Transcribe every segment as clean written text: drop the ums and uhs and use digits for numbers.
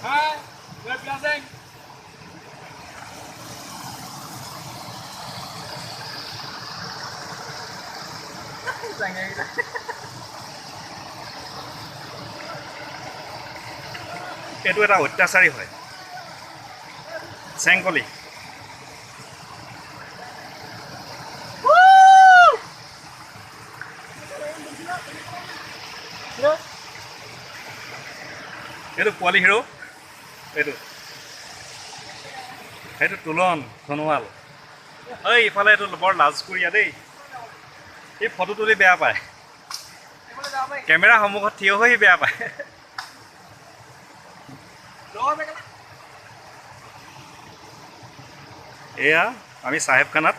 Hi, we're blessing. এইটো এটা অত্যাচাৰী হয় চেংকলি এইটো পোৱালি হিৰো এইটো তুলন ধনুৱাল ঐ ইফালে এইটো বৰ লাজকুৰীয়া দেই এই ফটো তুলি বেয়া পায় কেমেৰা সন্মুখত থিয় হৈ বেয়া পায় এয়া আমি চাহেবখানাত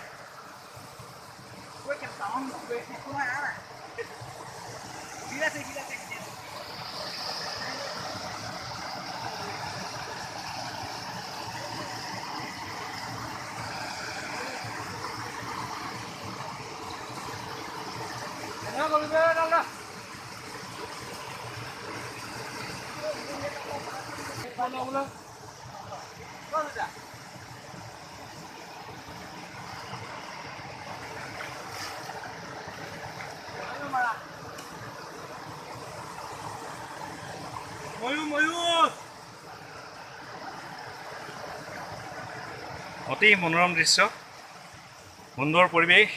অতি মনোৰম দৃশ্য সুন্দৰ পৰিৱেশ